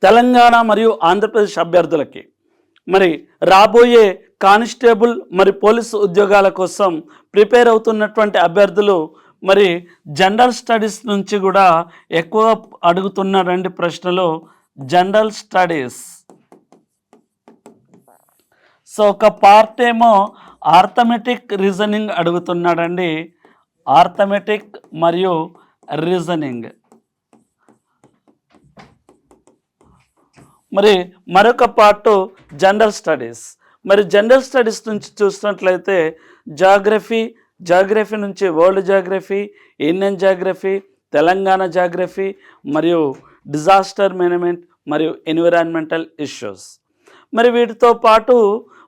తెలంగాణ మరియు ఆంధ్రప్రదేశ్ అభ్యర్థులకి మరి రాబోయే కానిస్టేబుల్ మరి పోలీసు ఉద్యోగాల కోసం ప్రిపేర్ అవుతున్నటువంటి అభ్యర్థులు మరి జనరల్ స్టడీస్ నుంచి కూడా ఎక్కువ అడుగుతున్న ప్రశ్నలు జనరల్ స్టడీస్. సో ఒక పార్ట్ ఏమో ఆర్థమెటిక్ రీజనింగ్ అడుగుతున్నాడండి, ఆర్థమెటిక్ మరియు రీజనింగ్. మరి మరొక పార్టు జనరల్ స్టడీస్. మరి జనరల్ స్టడీస్ నుంచి చూసినట్లయితే జాగ్రఫీ నుంచి world geography, Indian geography, Telangana geography మరియు డిజాస్టర్ మేనేజ్మెంట్ మరియు ఎన్విరాన్మెంటల్ ఇష్యూస్. మరి వీటితో పాటు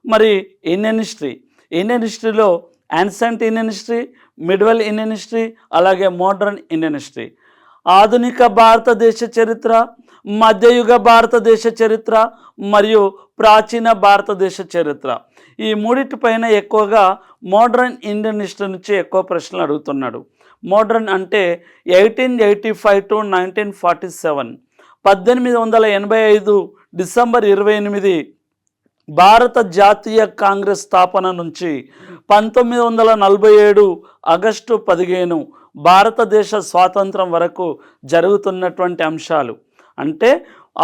మరి ఇండియన్ హిస్టరీలో ancient Indian history, medieval Indian history, అలాగే మోడర్న్ ఇండియన్ హిస్టరీ, ఆధునిక భారతదేశ చరిత్ర, మధ్యయుగ భారతదేశ చరిత్ర మరియు ప్రాచీన భారతదేశ చరిత్ర. ఈ మూడింటిపైన ఎక్కువగా మోడర్న్ ఇండియన్ హిస్టరీ నుంచి ఎక్కువ ప్రశ్నలు అడుగుతున్నాడు. మోడర్న్ అంటే 1885 to 1947, 1885 డిసెంబర్ 28 భారత జాతీయ కాంగ్రెస్ స్థాపన నుంచి 1947 ఆగస్టు 15 భారతదేశ స్వాతంత్రం వరకు జరుగుతున్నటువంటి అంశాలు. అంటే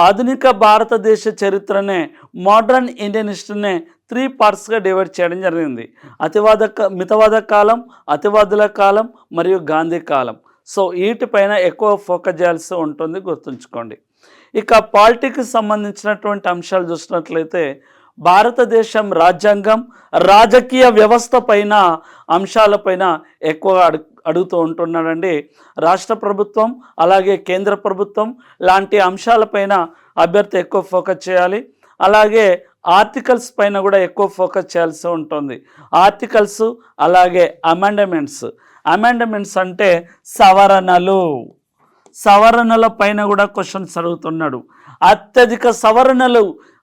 ఆధునిక భారతదేశ చరిత్రనే మోడర్న్ ఇండియన్ హిస్టరీనే 3 పార్ట్స్గా డివైడ్ చేయడం జరిగింది. మితవాద కాలం, అతివాదుల కాలం మరియు గాంధీ కాలం. సో వీటిపైన ఎక్కువ ఫోకస్ చేయాల్సి ఉంటుంది, గుర్తుంచుకోండి. ఇక పాలిటిక్స్కి సంబంధించినటువంటి అంశాలు చూసినట్లయితే భారతదేశం రాజ్యాంగం, రాజకీయ వ్యవస్థ పైన అంశాలపైన ఎక్కువగా అడుగుతూ ఉంటున్నాడండి. రాష్ట్ర ప్రభుత్వం అలాగే కేంద్ర ప్రభుత్వం లాంటి అంశాలపైన అభ్యర్థి ఎక్కువ ఫోకస్ చేయాలి. అలాగే ఆర్టికల్స్ పైన కూడా ఎక్కువ ఫోకస్ చేయాల్సి ఉంటుంది. ఆర్టికల్స్ అలాగే అమెండమెంట్స్ అంటే సవరణల పైన కూడా క్వశ్చన్స్ అడుగుతున్నాడు.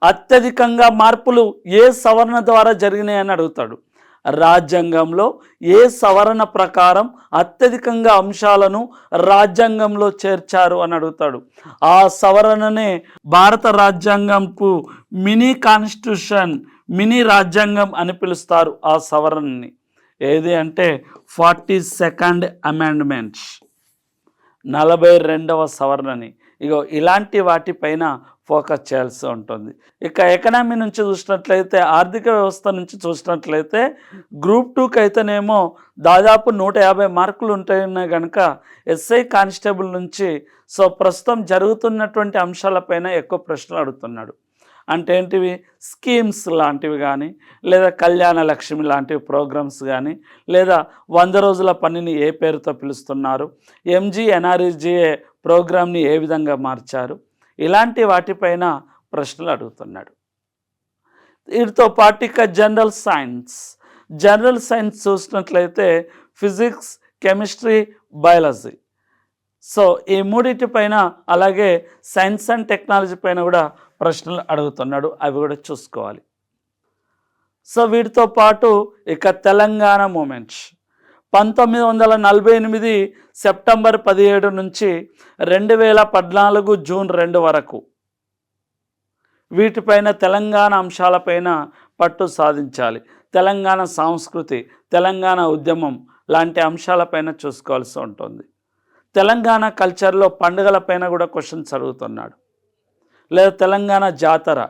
అత్యధికంగా మార్పులు ఏ సవరణ ద్వారా జరిగినాయని అడుగుతాడు. రాజ్యాంగంలో ఏ సవరణ ప్రకారం అత్యధికంగా అంశాలను రాజ్యాంగంలో చేర్చారు అని అడుగుతాడు. ఆ సవరణనే భారత రాజ్యాంగంకు మినీ కాన్స్టిట్యూషన్, మినీ రాజ్యాంగం అని పిలుస్తారు. ఆ సవరణని ఏది అంటే 42nd అమెండ్మెంట్, 42వ సవరణని. ఇలాంటి వాటిపైన ఫోకస్ చేయాల్సి ఉంటుంది. ఇక ఎకనామీ నుంచి చూసినట్లయితే, ఆర్థిక వ్యవస్థ నుంచి చూసినట్లయితే గ్రూప్ 2కి అయితేనేమో దాదాపు 150 మార్కులు ఉంటాయన్న కనుక ఎస్ఐ కానిస్టేబుల్ నుంచి సో ప్రస్తుతం జరుగుతున్నటువంటి అంశాలపైన ఎక్కువ ప్రశ్నలు అడుగుతున్నాడు. అంటే ఏంటివి? స్కీమ్స్ లాంటివి కానీ, లేదా కళ్యాణ లక్ష్మి లాంటివి ప్రోగ్రామ్స్ కానీ, లేదా 100 రోజుల పనిని ఏ పేరుతో పిలుస్తున్నారు, MGNRGA ప్రోగ్రామ్ని ఏ విధంగా మార్చారు, ఇలాంటి వాటిపైన ప్రశ్నలు అడుగుతున్నాడు. వీటితో పాటు ఇక జనరల్ సైన్స్ చూసినట్లయితే ఫిజిక్స్, కెమిస్ట్రీ, బయాలజీ. సో ఈ మూడింటిపైన అలాగే సైన్స్ అండ్ టెక్నాలజీ పైన కూడా ప్రశ్నలు అడుగుతున్నాడు. అవి కూడా చూసుకోవాలి. సో వీటితో పాటు ఇక తెలంగాణ మూమెంట్స్ 1948 సెప్టెంబర్ 17 నుంచి 2014 జూన్ 2 వరకు వీటిపైన తెలంగాణ అంశాలపైన పట్టు సాధించాలి. తెలంగాణ సంస్కృతి, తెలంగాణ ఉద్యమం లాంటి అంశాలపైన చూసుకోవాల్సి ఉంటుంది. తెలంగాణ కల్చర్లో పండుగలపైన కూడా క్వశ్చన్స్ అడుగుతున్నాడు. లేదా తెలంగాణ జాతర,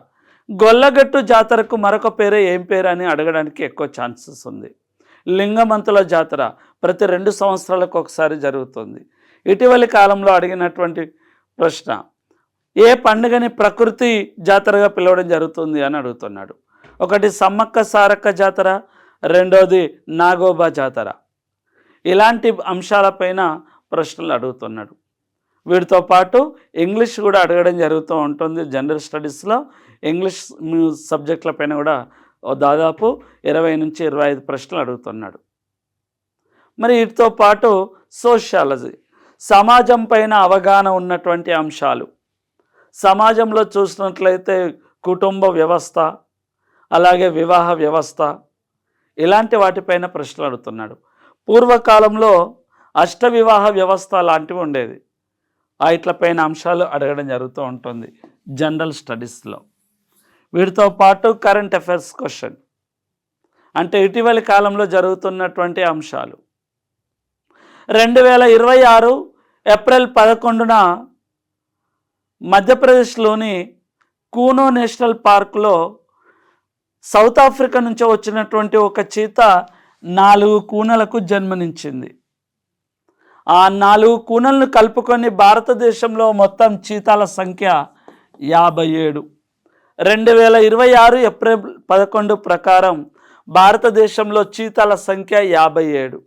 గొల్లగట్టు జాతరకు మరొక పేరే ఏం పేరు అని అడగడానికి ఎక్కువ ఛాన్సెస్ ఉంది. లింగమంతుల జాతర ప్రతి 2 సంవత్సరాలకు ఒకసారి జరుగుతుంది. ఇటీవలి కాలంలో అడిగినటువంటి ప్రశ్న, ఏ పండుగని ప్రకృతి జాతరగా పిలవడం జరుగుతుంది అని అడుగుతున్నాడు. ఒకటి సమ్మక్క సారక్క జాతర, రెండోది నాగోబా జాతర. ఇలాంటి అంశాలపైన ప్రశ్నలు అడుగుతున్నాడు. వీటితో పాటు ఇంగ్లీష్ కూడా అడగడం జరుగుతూ ఉంటుంది. జనరల్ స్టడీస్లో ఇంగ్లీష్ సబ్జెక్టుల పైన కూడా దాదాపు 20 నుంచి 25 ప్రశ్నలు అడుగుతున్నాడు. మరి వీటితో పాటు సోషియాలజీ, సమాజం పైన అవగాహన ఉన్నటువంటి అంశాలు. సమాజంలో చూసినట్లయితే కుటుంబ వ్యవస్థ, అలాగే వివాహ వ్యవస్థ, ఇలాంటి వాటిపైన ప్రశ్నలు అడుగుతున్నాడు. పూర్వకాలంలో అష్టవివాహ వ్యవస్థ లాంటివి ఉండేది. వాటిపైన అంశాలు అడగడం జరుగుతూ ఉంటుంది. జనరల్ స్టడీస్లో. వీటితో పాటు కరెంట్ అఫైర్స్ క్వశ్చన్, అంటే ఇటీవలి కాలంలో జరుగుతున్నటువంటి అంశాలు. 2026 ఏప్రిల్ 11న మధ్యప్రదేశ్లోని కూనో నేషనల్ పార్క్లో సౌత్ ఆఫ్రికా నుంచి వచ్చినటువంటి ఒక చీత 4 కూనలకు జన్మనిచ్చింది. ఆ 4 కూనలను కలుపుకొని భారతదేశంలో మొత్తం చీతాల సంఖ్య 57. 2026 ఏప్రిల్ 11 ప్రకారం భారతదేశంలో చీతాల సంఖ్య 57.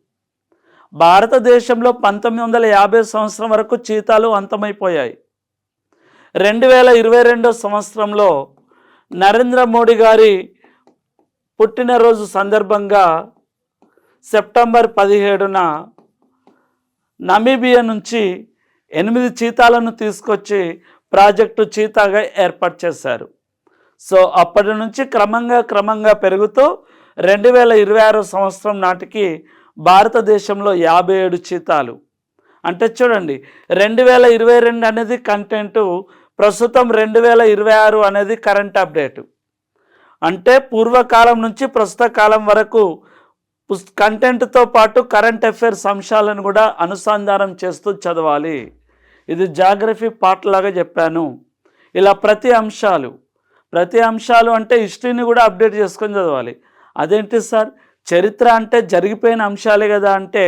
భారతదేశంలో 1950 సంవత్సరం వరకు చీతాలు అంతమైపోయాయి. 2022 సంవత్సరంలో నరేంద్ర మోడీ గారి పుట్టినరోజు సందర్భంగా సెప్టెంబర్ 17న నమీబియా నుంచి 8 చీతాలను తీసుకొచ్చి ప్రాజెక్టు చీతాగా ఏర్పాటు చేశారు. సో అప్పటి నుంచి క్రమంగా పెరుగుతూ 2026 సంవత్సరం నాటికి భారతదేశంలో 57 చీతాలు. అంటే చూడండి, 2022 అనేది కంటెంటు, ప్రస్తుతం 2026 అనేది కరెంట్ అప్డేటు. అంటే పూర్వకాలం నుంచి ప్రస్తుత కాలం వరకు కంటెంట్తో పాటు కరెంట్ అఫైర్స్ అంశాలను కూడా అనుసంధానం చేస్తూ చదవాలి. ఇది జాగ్రఫీ పార్ట్ లాగా చెప్పాను. ఇలా ప్రతి అంశాలు అంటే హిస్టరీని కూడా అప్డేట్ చేసుకొని చదవాలి. అదేంటి సార్, చరిత్ర అంటే జరిగిపోయిన అంశాలే కదా అంటే,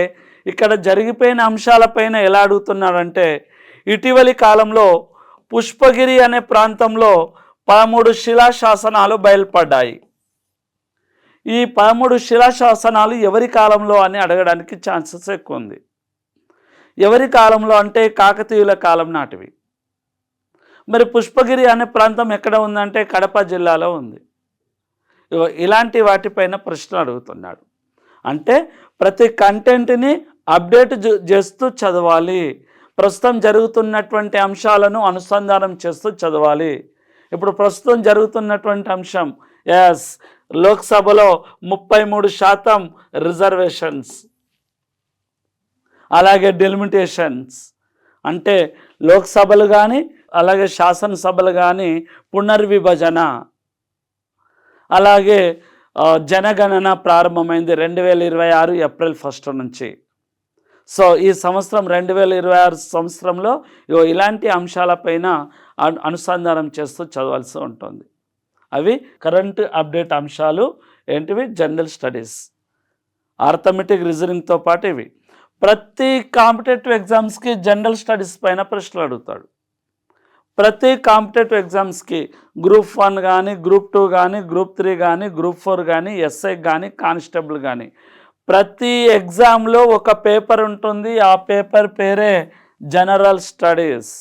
ఇక్కడ జరిగిపోయిన అంశాలపైన ఎలా అడుగుతున్నాడంటే, ఇటీవలి కాలంలో పుష్పగిరి అనే ప్రాంతంలో 13 శిలాశాసనాలు బయలుపడ్డాయి. ఈ 13 శిలాశాసనాలు ఎవరి కాలంలో అని అడగడానికి ఛాన్సెస్ ఎక్కువ ఉంది. ఎవరి కాలంలో అంటే కాకతీయుల కాలం నాటివి. మరి పుష్పగిరి అనే ప్రాంతం ఎక్కడ ఉందంటే కడప జిల్లాలో ఉంది. ఇలాంటి వాటిపైన ప్రశ్నలు అడుగుతున్నాడు. అంటే ప్రతి కంటెంట్ని అప్డేట్ చేస్తూ చదవాలి. ప్రస్తుతం జరుగుతున్నటువంటి అంశాలను అనుసంధానం చేస్తూ చదవాలి. ఇప్పుడు ప్రస్తుతం జరుగుతున్నటువంటి అంశం లోక్సభలో 33% రిజర్వేషన్స్, అలాగే డెలిమిటేషన్స్, అంటే లోక్సభలు కానీ అలాగే శాసనసభలు కానీ పునర్విభజన, అలాగే జనగణన ప్రారంభమైంది 2026 ఏప్రిల్ 1 నుంచి. సో ఈ సంవత్సరం 2026 సంవత్సరంలో ఇలాంటి అంశాలపైన అనుసంధానం చేస్తూ చదవాల్సి ఉంటుంది. అవి కరెంట్ అప్డేట్ అంశాలు ఏంటివి? జనరల్ స్టడీస్, ఆర్థమెటిక్ రీజనింగ్తో పాటు ఇవి. ప్రతి కాంపిటేటివ్ ఎగ్జామ్స్కి జనరల్ స్టడీస్ పైన ప్రశ్నలు అడుగుతాడు. ప్రతి కాంపిటేటివ్ ఎగ్జామ్స్కి గ్రూప్ 1 కానీ, గ్రూప్ 2 కానీ, గ్రూప్ 3 కానీ, గ్రూప్ 4 కానీ, ఎస్ఐ కానీ, కానిస్టేబుల్ కానీ, ప్రతి ఎగ్జామ్లో ఒక పేపర్ ఉంటుంది. ఆ పేపర్ పేరే జనరల్ స్టడీస్.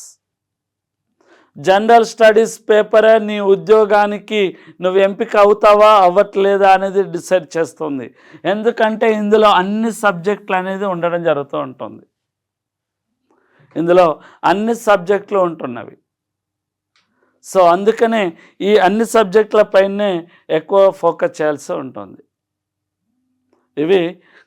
జనరల్ స్టడీస్ పేపరే నీ ఉద్యోగానికి నువ్వు ఎంపిక అవుతావా అవ్వట్లేదా అనేది డిసైడ్ చేస్తుంది. ఎందుకంటే ఇందులో అన్ని సబ్జెక్టులు అనేది ఉండడం జరుగుతూ ఉంటుంది. ఇందులో అన్ని సబ్జెక్టులు ఉంటున్నవి. సో అందుకనే ఈ అన్ని సబ్జెక్టులపైనే ఎక్కువ ఫోకస్ చేయాల్సి ఉంటుంది. ఇవి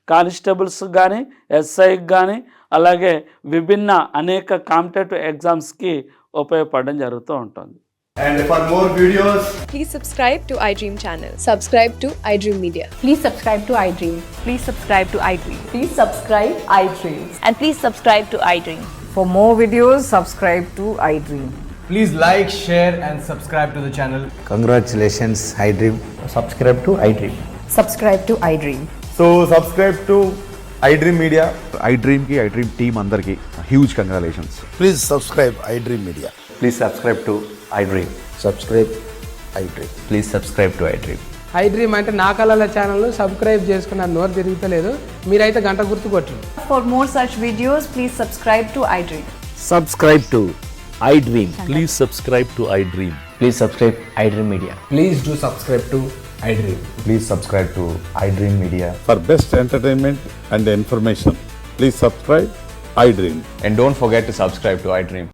కానిస్టేబుల్స్ కానీ, ఎస్ఐకి కానీ, అలాగే విభిన్న అనేక కాంపిటేటివ్ ఎగ్జామ్స్కి ఉపయోగపడడం జరుగుతూ ఉంటుంది. And for more videos, please subscribe to iDream channel. Subscribe to iDream Media. Please subscribe to iDream. Please subscribe to iDream. Please subscribe iDream. And please subscribe to iDream. For more videos, subscribe to iDream. please like, share and subscribe to the channel. Congratulations, iDream. Subscribe to iDream. Subscribe to iDream. So subscribe to iDream Media. iDream ki iDream team andarki huge congratulations. Please subscribe iDream Media. Please subscribe to iDream. Subscribe iDream. Please subscribe to iDream. iDream అంటే నా కళల channel subscribe చేసుకున్న నోరు తిరుగుతలేదు. మీరైతే గంట గుర్తు కొట్టండి. For more such videos, please subscribe to iDream. Subscribe to iDream. Please subscribe to iDream. Please subscribe iDream Media. Please do subscribe to iDream. Please subscribe to iDream Media. For best entertainment and information, please subscribe iDream. And don't forget to subscribe to iDream.